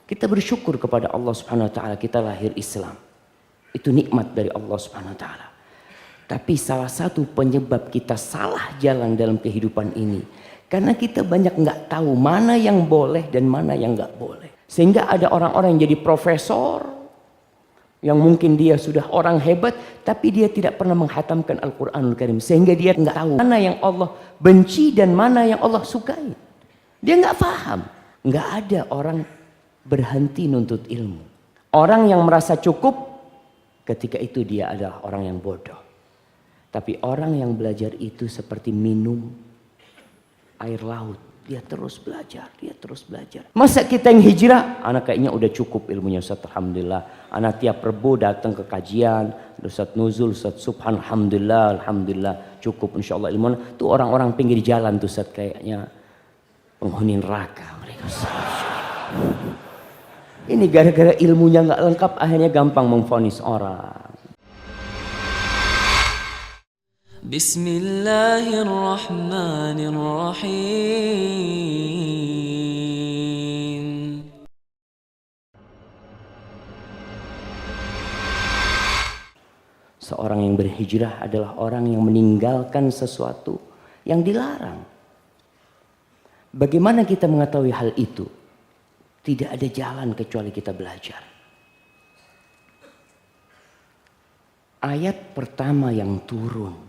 Kita bersyukur kepada Allah Subhanahu wa taala kita lahir Islam. Itu nikmat dari Allah Subhanahu wa taala. Tapi salah satu penyebab kita salah jalan dalam kehidupan ini karena kita banyak nggak tahu mana yang boleh dan mana yang nggak boleh. Sehingga ada orang-orang yang jadi profesor, yang mungkin dia sudah orang hebat, tapi dia tidak pernah menghatamkan Al-Quranul Karim. Sehingga dia nggak tahu mana yang Allah benci dan mana yang Allah sukai. Dia nggak paham. Nggak ada orang berhenti nuntut ilmu. Orang yang merasa cukup, ketika itu dia adalah orang yang bodoh. Tapi orang yang belajar itu seperti minum air laut. Dia terus belajar, dia terus belajar. Masa kita yang hijrah, anak kayaknya udah cukup ilmunya Ustaz, alhamdulillah. Anak tiap Rebo datang ke kajian, Ustaz Nuzul, Ustaz Subhan, alhamdulillah, alhamdulillah. Cukup insya Allah ilmu. Tuh orang-orang pinggir jalan tuh Ustaz kayaknya penghuni neraka mereka. Ini gara-gara ilmunya nggak lengkap, akhirnya gampang memvonis orang. Bismillahirrahmanirrahim. Seorang yang berhijrah adalah orang yang meninggalkan sesuatu yang dilarang. Bagaimana kita mengetahui hal itu? Tidak ada jalan kecuali kita belajar. Ayat pertama yang turun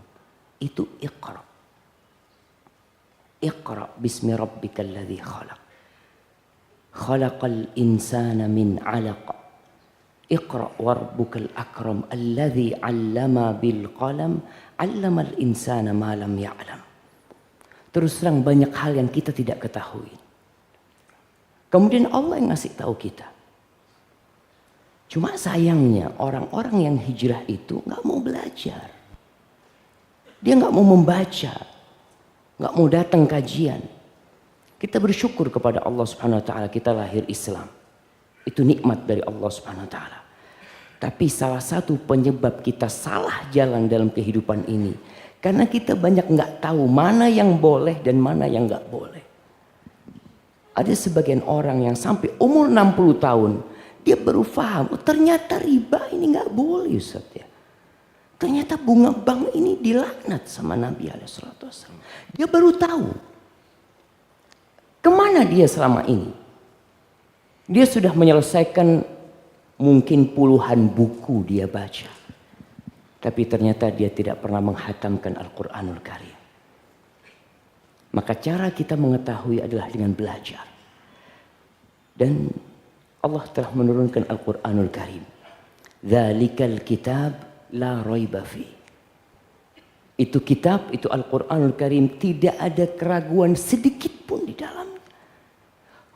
itu Iqra. Iqra bismi rabbikal ladzi khalaq. Khalaqal insana min 'alaq. Iqra warabbukal akram alladzi 'allama bil qalam 'allamal insana ma lam ya'lam. Terus terang banyak hal yang kita tidak ketahui. Kemudian Allah yang ngasih tahu kita. Cuma sayangnya orang-orang yang hijrah itu nggak mau belajar. Dia nggak mau membaca, nggak mau datang kajian. Kita bersyukur kepada Allah Subhanahu wa taala kita lahir Islam. Itu nikmat dari Allah Subhanahu wa taala. Tapi salah satu penyebab kita salah jalan dalam kehidupan ini karena kita banyak nggak tahu mana yang boleh dan mana yang nggak boleh. Ada sebagian orang yang sampai umur 60 tahun dia baru paham, oh, ternyata riba ini nggak boleh Ustaz ya. Ternyata bunga bank ini dilaknat sama Nabi SAW. Dia baru tahu. Kemana dia selama ini? Dia sudah menyelesaikan mungkin puluhan buku dia baca. Tapi ternyata dia tidak pernah menghatamkan Al-Quranul Karim. Maka cara kita mengetahui adalah dengan belajar. Dan Allah telah menurunkan Al-Quranul Karim. Dzalikal kitab la raiba fi. Itu kitab, itu Al-Quranul Karim, tidak ada keraguan sedikit pun di dalamnya.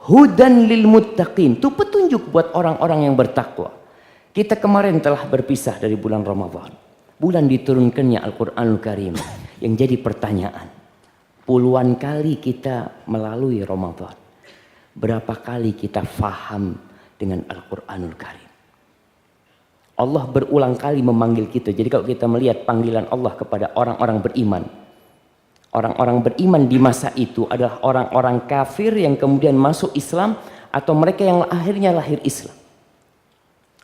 Hudan lil muttaqin, itu petunjuk buat orang-orang yang bertakwa. Kita kemarin telah berpisah dari bulan Ramadan. Bulan diturunkannya Al-Quranul Karim. Yang jadi pertanyaan, puluhan kali kita melalui Ramadan. Berapa kali kita faham dengan Al-Quranul Karim? Allah berulang kali memanggil kita. Jadi kalau kita melihat panggilan Allah kepada orang-orang beriman. Orang-orang beriman di masa itu adalah orang-orang kafir yang kemudian masuk Islam. Atau mereka yang akhirnya lahir Islam.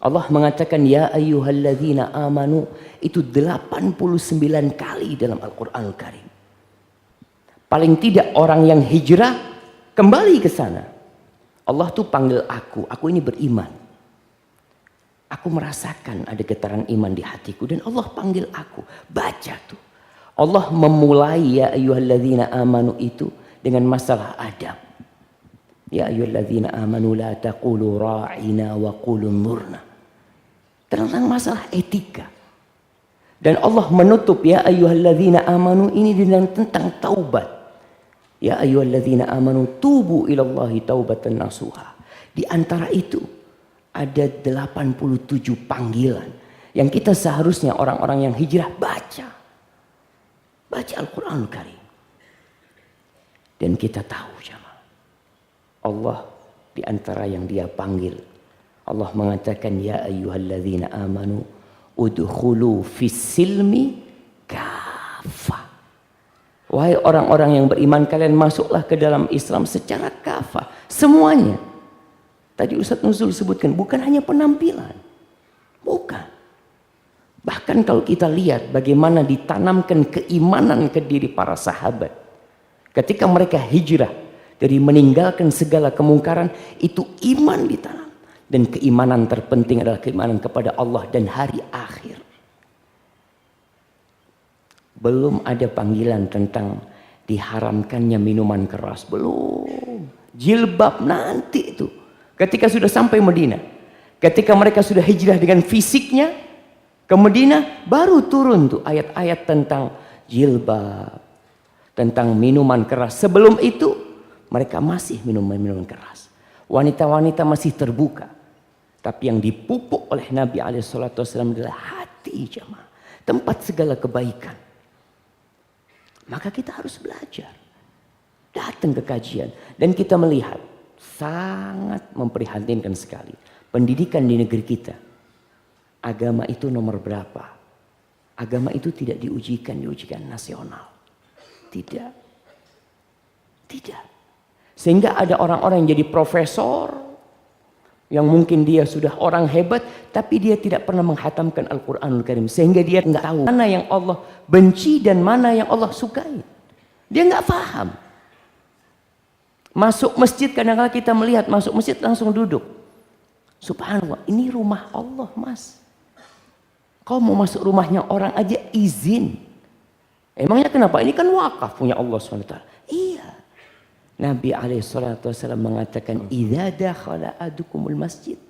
Allah mengatakan ya ayyuhalladzina amanu. Itu 89 kali dalam Al-Quranul Karim. Paling tidak orang yang hijrah kembali ke sana. Allah tuh panggil aku ini beriman. Aku merasakan ada getaran iman di hatiku dan Allah panggil aku. Baca tuh. Allah memulai ya ayyuhalladzina amanu itu dengan masalah adab. Ya ayyuhalladzina amanu la taqulu ra'ina wa qulu nurna. Tentang masalah etika. Dan Allah menutup ya ayyuhalladzina amanu ini dengan tentang taubat. Ya ayyuhalladzina amanu tubu ilallahi taubatan nasuha. Di antara itu ada 87 panggilan yang kita seharusnya orang-orang yang hijrah baca Al-Quranul Karim. Dan kita tahu jemaah, Allah di antara yang dia panggil, Allah mengatakan ya ayyuhalladzina amanu udkhulu fis silmi kafah. Wahai orang-orang yang beriman, kalian masuklah ke dalam Islam secara kafah, semuanya. Tadi Ustadz Nuzul sebutkan, bukan hanya penampilan. Bukan. Bahkan kalau kita lihat bagaimana ditanamkan keimanan ke diri para sahabat. Ketika mereka hijrah dari meninggalkan segala kemungkaran, itu iman ditanam. Dan keimanan terpenting adalah keimanan kepada Allah dan hari akhir. Belum ada panggilan tentang diharamkannya minuman keras. Belum. Jilbab nanti itu. Ketika sudah sampai Madinah. Ketika mereka sudah hijrah dengan fisiknya ke Madinah, baru turun tuh ayat-ayat tentang jilbab. Tentang minuman keras. Sebelum itu mereka masih minuman keras. Wanita-wanita masih terbuka. Tapi yang dipupuk oleh Nabi SAW adalah hati jemaah. Tempat segala kebaikan. Maka kita harus belajar. Datang ke kajian. Dan kita melihat. Sangat memprihatinkan sekali. Pendidikan di negeri kita. Agama itu nomor berapa? Agama itu tidak diujikan nasional. Tidak. Tidak. Sehingga ada orang-orang yang jadi profesor. Yang mungkin dia sudah orang hebat. Tapi dia tidak pernah menghatamkan Al-Quranul Karim. Sehingga dia nggak tahu mana yang Allah benci dan mana yang Allah sukai. Dia nggak paham. Masuk masjid kadang-kadang kita melihat. Masuk masjid langsung duduk. Subhanallah. Ini rumah Allah mas. Kau mau masuk rumahnya orang aja izin. Emangnya kenapa? Ini kan wakaf punya Allah SWT. Iya. Nabi SAW mengatakan, "Idza dakhala ahadukumul masjid."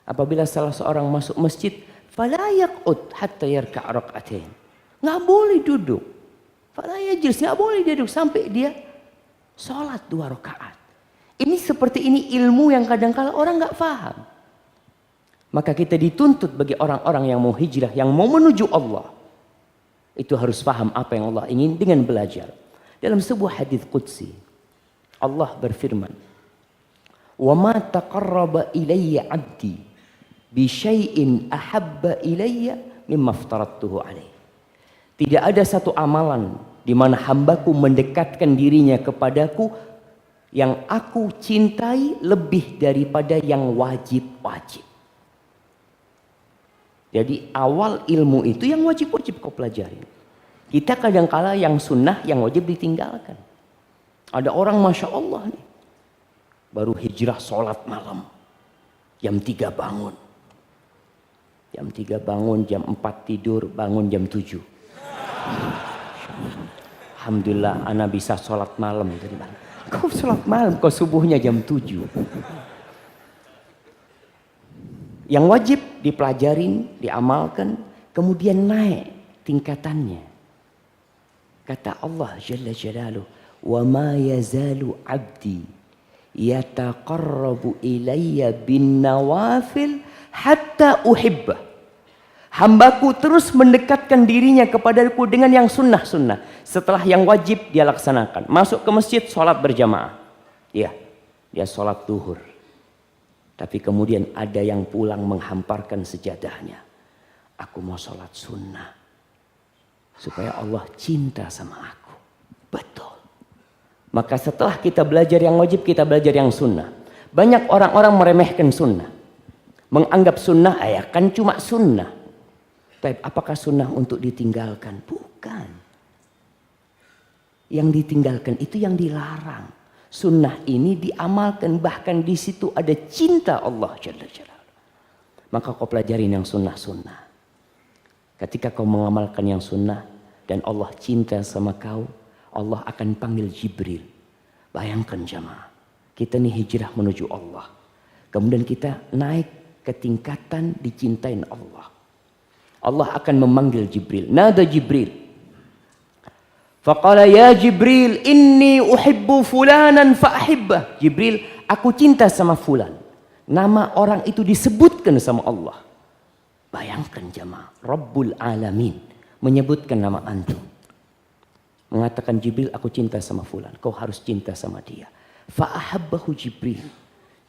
Apabila salah seorang masuk masjid, fala yaq'ud hatta yarka' rak'atain. Enggak boleh duduk. Fala yajlis, enggak boleh duduk sampai dia salat 2 rakaat. Ini seperti ini ilmu yang kadang-kala orang enggak paham. Maka kita dituntut bagi orang-orang yang mau hijrah, yang mau menuju Allah. Itu harus paham apa yang Allah ingin dengan belajar. Dalam sebuah hadis qudsi, Allah berfirman, "Wa ma taqarraba ilayya 'abdi bi syai'in ahabba ilayya mimma aftaradtuhu alaihi." Tidak ada satu amalan di mana hambaku mendekatkan dirinya kepadaku yang aku cintai lebih daripada yang wajib-wajib. Jadi awal ilmu itu yang wajib-wajib kau pelajari. Kita kadang-kala yang sunnah, yang wajib ditinggalkan. Ada orang Masya Allah nih. Baru hijrah sholat malam. Jam 3 bangun. Jam 3 bangun, jam 4 tidur, bangun jam 7. Alhamdulillah anak bisa sholat malam. Kau sholat malam, kau subuhnya jam 7. Yang wajib dipelajarin, diamalkan, kemudian naik tingkatannya. Kata Allah Jalla Jalaluh, "Wa ma yazalu 'abdi yataqarrabu ilayya bin nawafil hatta uhibbah." Hambaku terus mendekatkan dirinya kepadaku dengan yang sunnah-sunnah. Setelah yang wajib dia laksanakan. Masuk ke masjid, sholat berjamaah. Ya, dia sholat duhur. Tapi kemudian ada yang pulang menghamparkan sejadahnya. Aku mau sholat sunnah. Supaya Allah cinta sama aku. Betul. Maka setelah kita belajar yang wajib, kita belajar yang sunnah. Banyak orang-orang meremehkan sunnah. Menganggap sunnah, ya kan cuma sunnah. Tapi apakah sunnah untuk ditinggalkan? Bukan. Yang ditinggalkan itu yang dilarang. Sunnah ini diamalkan, bahkan di situ ada cinta Allah Jalla Jalaluhu. Maka kau pelajarin yang sunnah-sunnah. Ketika kau mengamalkan yang sunnah dan Allah cinta sama kau, Allah akan panggil Jibril. Bayangkan jamaah, kita nih hijrah menuju Allah. Kemudian kita naik ke tingkatan dicintain Allah. Allah akan memanggil Jibril. Nada Jibril. Faqala ya Jibril inni uhibbu fulanan fa'ahibbah. Jibril, aku cinta sama fulan. Nama orang itu disebutkan sama Allah. Bayangkan jamaah, Rabbul Alamin menyebutkan nama antum. Mengatakan Jibril, aku cinta sama fulan. Kau harus cinta sama dia. Fa'ahabbahu Jibril.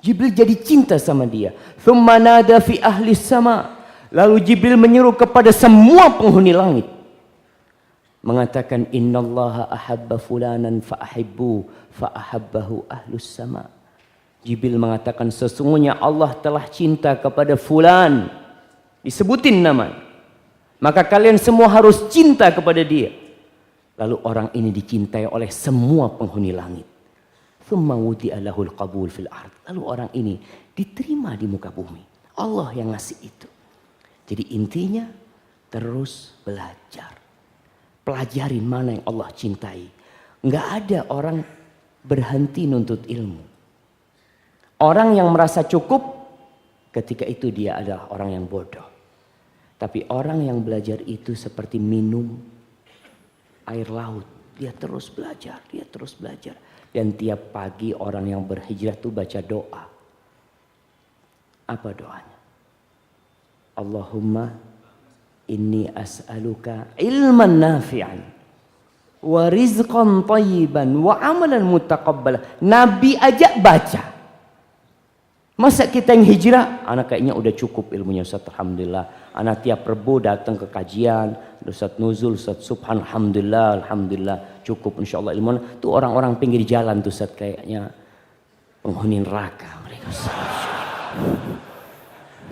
Jibril jadi cinta sama dia. Thumma nada fi ahli sama. Lalu Jibril menyuruh kepada semua penghuni langit. Mengatakan innallaha ahabba fulanan fa'ahibbu fa'ahabbahu ahlus sama. Jibril mengatakan sesungguhnya Allah telah cinta kepada fulan. Disebutin nama. Maka kalian semua harus cinta kepada dia. Lalu orang ini dicintai oleh semua penghuni langit. Thumma wudi'a lahul qabul fil ard. Lalu orang ini diterima di muka bumi. Allah yang ngasih itu. Jadi intinya terus belajar. Pelajarin mana yang Allah cintai. Enggak ada orang berhenti nuntut ilmu. Orang yang merasa cukup ketika itu dia adalah orang yang bodoh. Tapi orang yang belajar itu seperti minum air laut. Dia terus belajar, dia terus belajar. Dan tiap pagi orang yang berhijrah itu baca doa. Apa doanya? Allahumma inni as'aluka ilman nafi'an wa rizqan thayyiban wa amalan mutaqabbala. Nabi aja baca. Masa kita yang hijrah? Anak kayaknya udah cukup ilmunya Ustaz, alhamdulillah. Anak tiap Rebo datang ke kajian, Ustaz nuzul, Ustaz subhan, alhamdulillah, alhamdulillah, cukup insyaallah ilmu. Tuh orang-orang pinggir jalan tuh Ustaz kayaknya penghuni neraka mereka.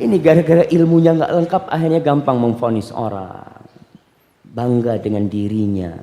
Ini gara-gara ilmunya nggak lengkap akhirnya gampang memvonis orang. Bangga dengan dirinya.